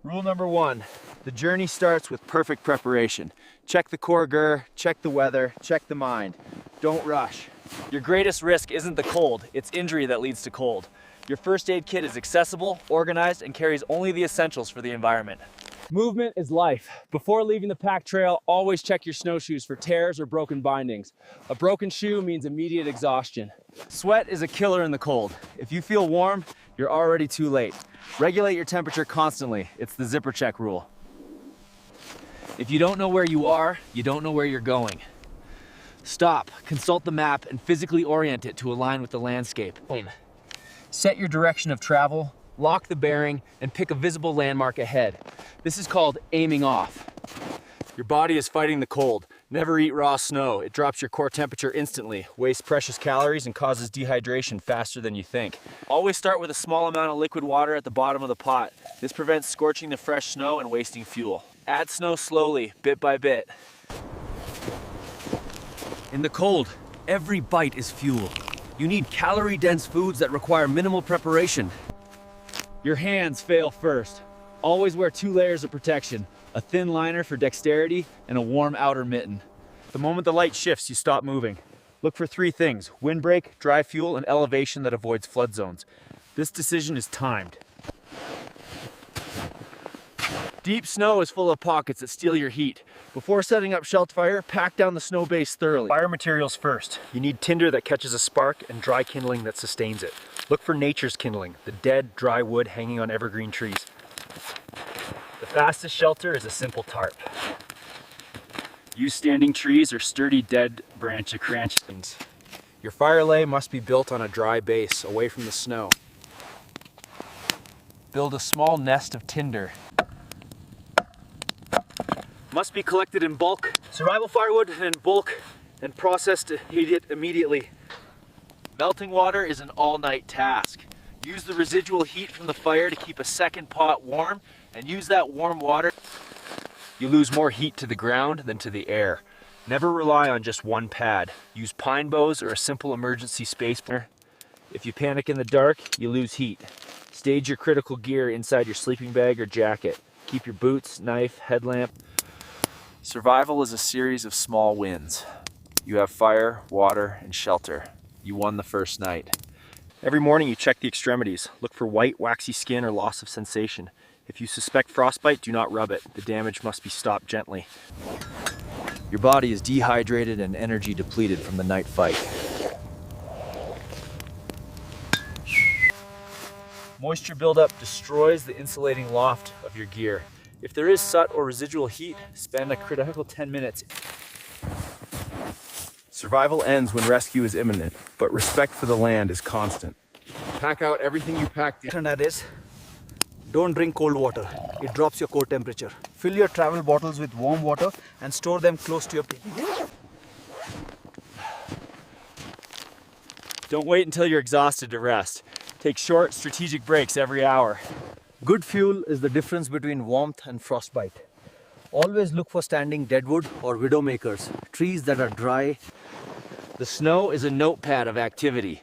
Rule number 1, the journey starts with perfect preparation. Check the core gur, check the weather, check the mind. Don't rush. Your greatest risk isn't the cold, it's injury that leads to cold. Your first aid kit is accessible, organized, and carries only the essentials for the environment. Movement is life. Before leaving the pack trail, always check your snowshoes for tears or broken bindings. A broken shoe means immediate exhaustion. Sweat is a killer in the cold. If you feel warm, you're already too late. Regulate your temperature constantly. It's the zipper check rule. If you don't know where you are, you don't know where you're going. Stop, consult the map, and physically orient it to align with the landscape. Set your direction of travel, lock the bearing, and pick a visible landmark ahead. This is called aiming off. Your body is fighting the cold. Never eat raw snow. It drops your core temperature instantly, wastes precious calories, and causes dehydration faster than you think. Always start with a small amount of liquid water at the bottom of the pot. This prevents scorching the fresh snow and wasting fuel. Add snow slowly, bit by bit. In the cold, every bite is fuel. You need calorie-dense foods that require minimal preparation. Your hands fail first. Always wear 2 layers of protection, a thin liner for dexterity and a warm outer mitten. The moment the light shifts, you stop moving. Look for 3 things: windbreak, dry fuel, and elevation that avoids flood zones. This decision is timed. Deep snow is full of pockets that steal your heat. Before setting up shelter fire, pack down the snow base thoroughly. Fire materials first. You need tinder that catches a spark and dry kindling that sustains it. Look for nature's kindling, the dead, dry wood hanging on evergreen trees. The fastest shelter is a simple tarp. Use standing trees or sturdy dead branches. Your fire lay must be built on a dry base, away from the snow. Build a small nest of tinder. Must be collected in bulk. Survival firewood in bulk and processed to heat it immediately. Melting water is an all-night task. Use the residual heat from the fire to keep a second pot warm, and use that warm water. You lose more heat to the ground than to the air. Never rely on just one pad. Use pine boughs or a simple emergency space burner. If you panic in the dark, you lose heat. Stage your critical gear inside your sleeping bag or jacket. Keep your boots, knife, headlamp. Survival is a series of small wins. You have fire, water, and shelter. You won the first night. Every morning you check the extremities. Look for white, waxy skin or loss of sensation. If you suspect frostbite, do not rub it. The damage must be stopped gently. Your body is dehydrated and energy depleted from the night fight. Moisture buildup destroys the insulating loft of your gear. If there is soot or residual heat, spend a critical 10 minutes. Survival ends when rescue is imminent, but respect for the land is constant. Pack out everything you packed. And that is, don't drink cold water. It drops your core temperature. Fill your travel bottles with warm water and store them close to your plate. Don't wait until you're exhausted to rest. Take short, strategic breaks every hour. Good fuel is the difference between warmth and frostbite. Always look for standing deadwood or widowmakers, trees that are dry. The snow is a notepad of activity.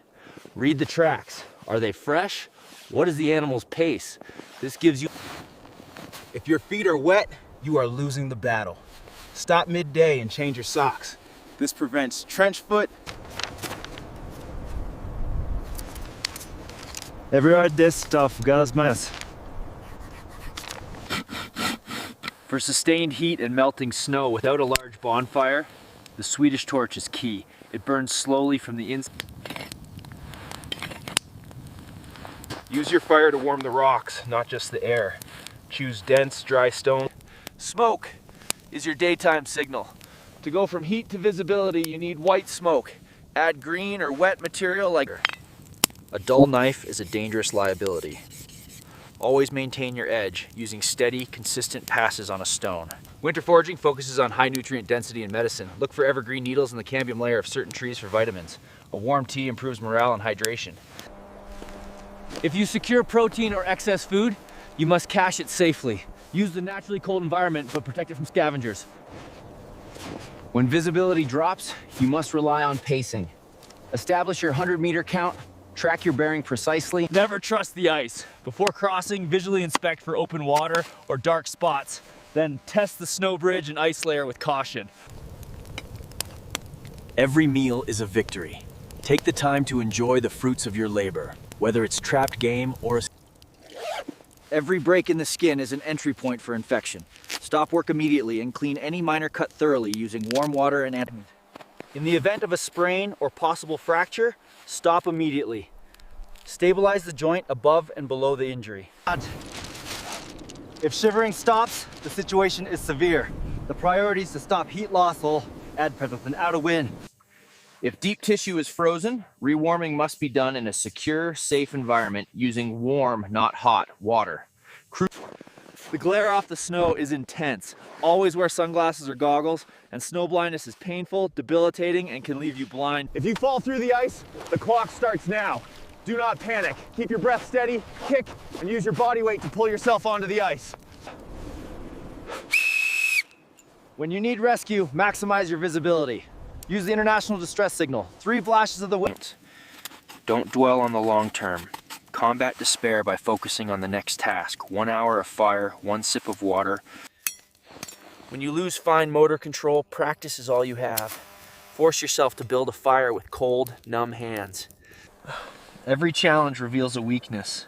Read the tracks. Are they fresh? What is the animal's pace? This gives you... If your feet are wet, you are losing the battle. Stop midday and change your socks. This prevents trench foot. Everywhere this stuff goes mess. For sustained heat and melting snow without a large bonfire, the Swedish torch is key. It burns slowly from the inside. Use your fire to warm the rocks, not just the air. Choose dense, dry stone. Smoke is your daytime signal. To go from heat to visibility, you need white smoke. Add green or wet material like... A dull knife is a dangerous liability. Always maintain your edge, using steady, consistent passes on a stone. Winter foraging focuses on high nutrient density and medicine. Look for evergreen needles in the cambium layer of certain trees for vitamins. A warm tea improves morale and hydration. If you secure protein or excess food, you must cache it safely. Use the naturally cold environment, but protect it from scavengers. When visibility drops, you must rely on pacing. Establish your 100-meter count, Track your bearing precisely. Never trust the ice. Before crossing, visually inspect for open water or dark spots. Then test the snow bridge and ice layer with caution. Every meal is a victory. Take the time to enjoy the fruits of your labor, whether it's trapped game or a... Every break in the skin is an entry point for infection. Stop work immediately and clean any minor cut thoroughly using warm water and antidote. In the event of a sprain or possible fracture, stop immediately. Stabilize the joint above and below the injury. If shivering stops, the situation is severe. The priority is to stop heat loss or add and out of wind. If deep tissue is frozen, rewarming must be done in a secure, safe environment using warm, not hot, water. The glare off the snow is intense. Always wear sunglasses or goggles, and snow blindness is painful, debilitating, and can leave you blind. If you fall through the ice, the clock starts now. Do not panic. Keep your breath steady, kick, and use your body weight to pull yourself onto the ice. When you need rescue, maximize your visibility. Use the international distress signal. 3 flashes of the wind. Don't dwell on the long term. Combat despair by focusing on the next task. 1 hour of fire, 1 sip of water. When you lose fine motor control, practice is all you have. Force yourself to build a fire with cold, numb hands. Every challenge reveals a weakness.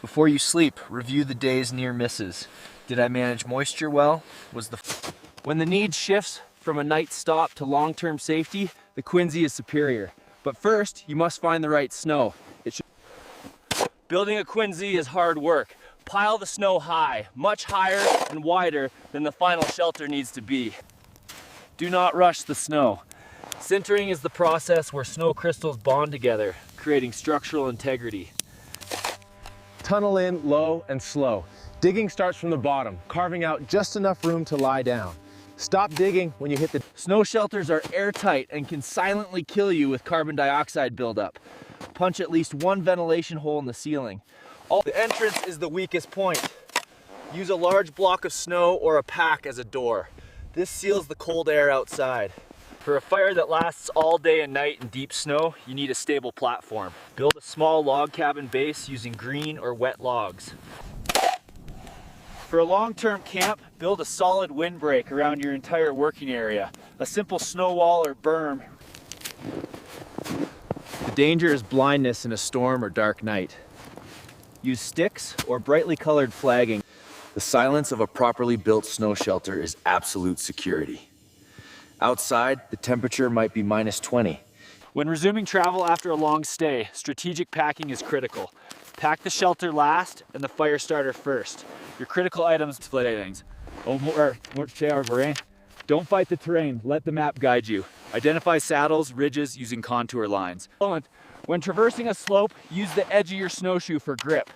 Before you sleep, review the day's near misses. Did I manage moisture well? When the need shifts from a night stop to long-term safety, the Quincy is superior. But first, you must find the right snow. Building a Quincy is hard work. Pile the snow high, much higher and wider than the final shelter needs to be. Do not rush the snow. Sintering is the process where snow crystals bond together, creating structural integrity. Tunnel in low and slow. Digging starts from the bottom, carving out just enough room to lie down. Stop digging when you hit the... Snow shelters are airtight and can silently kill you with carbon dioxide buildup. Punch at least 1 ventilation hole in the ceiling. The entrance is the weakest point. Use a large block of snow or a pack as a door. This seals the cold air outside. For a fire that lasts all day and night in deep snow, you need a stable platform. Build a small log cabin base using green or wet logs. For a long-term camp, build a solid windbreak around your entire working area. A simple snow wall or berm. The danger is blindness in a storm or dark night. Use sticks or brightly colored flagging. The silence of a properly built snow shelter is absolute security. Outside, the temperature might be -20. When resuming travel after a long stay, strategic packing is critical. Pack the shelter last and the fire starter first. Your critical items, don't fight the terrain, let the map guide you. Identify saddles, ridges using contour lines. When traversing a slope, use the edge of your snowshoe for grip.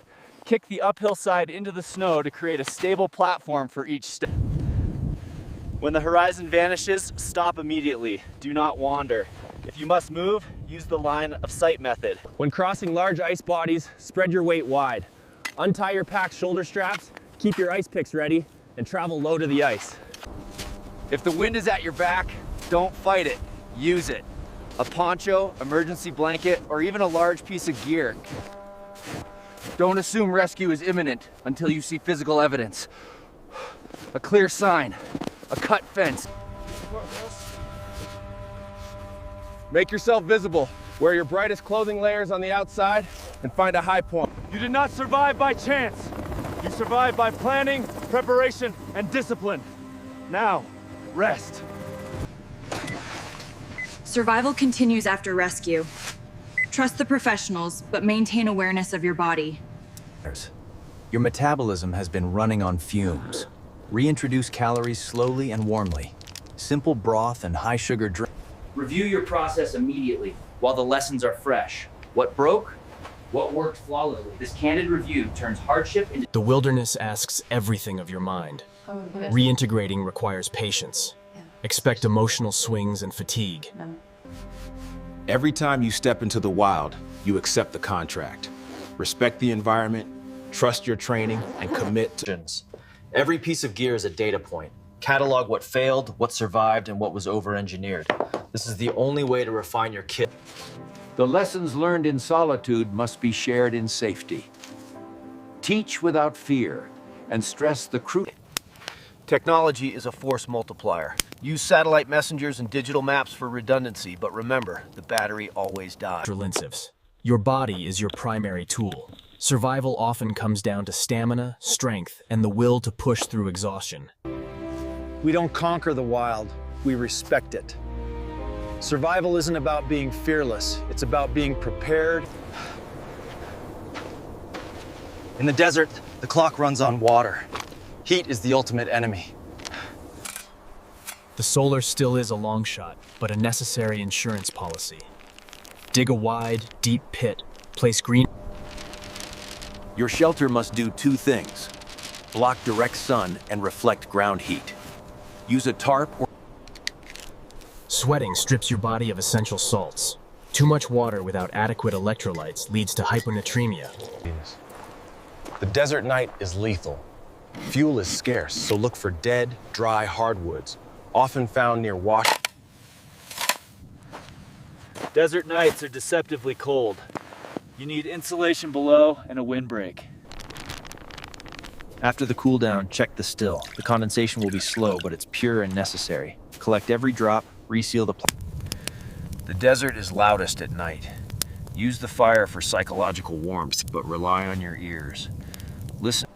Kick the uphill side into the snow to create a stable platform for each step. When the horizon vanishes, stop immediately. Do not wander. If you must move, use the line of sight method. When crossing large ice bodies, spread your weight wide. Untie your pack's shoulder straps, keep your ice picks ready, and travel low to the ice. If the wind is at your back, don't fight it, use it. A poncho, emergency blanket, or even a large piece of gear. Don't assume rescue is imminent until you see physical evidence. A clear sign, a cut fence. Make yourself visible. Wear your brightest clothing layers on the outside and find a high point. You did not survive by chance. You survived by planning, preparation, and discipline. Now, rest. Survival continues after rescue. Trust the professionals, but maintain awareness of your body. Your metabolism has been running on fumes. Reintroduce calories slowly and warmly. Simple broth and high sugar drink. Review your process immediately while the lessons are fresh. What broke? What worked flawlessly? This candid review turns hardship into... The wilderness asks everything of your mind. Reintegrating requires patience. Expect emotional swings and fatigue. Every time you step into the wild, you accept the contract. Respect the environment, trust your training, and commit to... Every piece of gear is a data point. Catalog what failed, what survived, and what was over-engineered. This is the only way to refine your kit. The lessons learned in solitude must be shared in safety. Teach without fear and stress the crucial. Technology is a force multiplier. Use satellite messengers and digital maps for redundancy, but remember, the battery always dies. Relinsives. Your body is your primary tool. Survival often comes down to stamina, strength, and the will to push through exhaustion. We don't conquer the wild, we respect it. Survival isn't about being fearless, it's about being prepared. In the desert, the clock runs on water. Heat is the ultimate enemy. The solar still is a long shot, but a necessary insurance policy. Dig a wide, deep pit, place green. Your shelter must do two things: block direct sun and reflect ground heat. Use a tarp or Sweating strips your body of essential salts. Too much water without adequate electrolytes leads to hyponatremia. The desert night is lethal. Fuel is scarce, so look for dead, dry hardwoods, often found near wash. Desert nights are deceptively cold. You need insulation below and a windbreak. After the cool down, check the still. The condensation will be slow, but it's pure and necessary. Collect every drop, reseal the The desert is loudest at night. Use the fire for psychological warmth, but rely on your ears. Listen.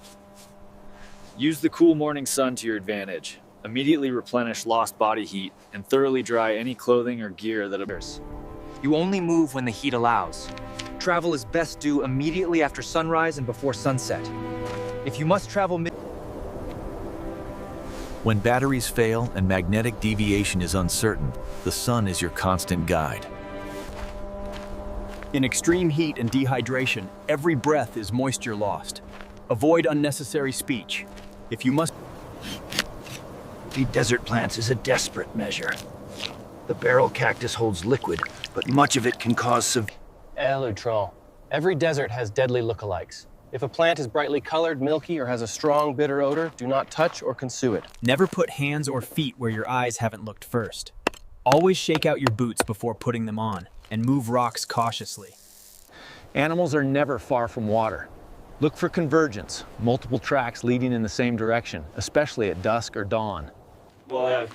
Use the cool morning sun to your advantage. Immediately replenish lost body heat and thoroughly dry any clothing or gear that appears. You only move when the heat allows. Travel is best due immediately after sunrise and before sunset. If you must travel When batteries fail and magnetic deviation is uncertain, the sun is your constant guide. In extreme heat and dehydration, every breath is moisture lost. Avoid unnecessary speech. If you must feed desert plants is a desperate measure. The barrel cactus holds liquid, but much of it can cause severe. Elutron. Every desert has deadly lookalikes. If a plant is brightly colored, milky, or has a strong, bitter odor, do not touch or consume it. Never put hands or feet where your eyes haven't looked first. Always shake out your boots before putting them on, and move rocks cautiously. Animals are never far from water. Look for convergence, multiple tracks leading in the same direction, especially at dusk or dawn. Well,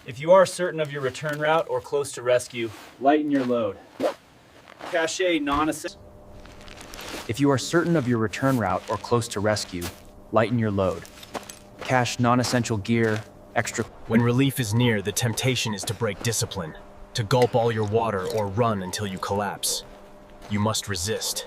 if you are certain of your return route or close to rescue, lighten your load. Cache non-essential. If you are certain of your return route or close to rescue, lighten your load. Cache non-essential gear, extra. When relief is near, the temptation is to break discipline, to gulp all your water or run until you collapse. You must resist.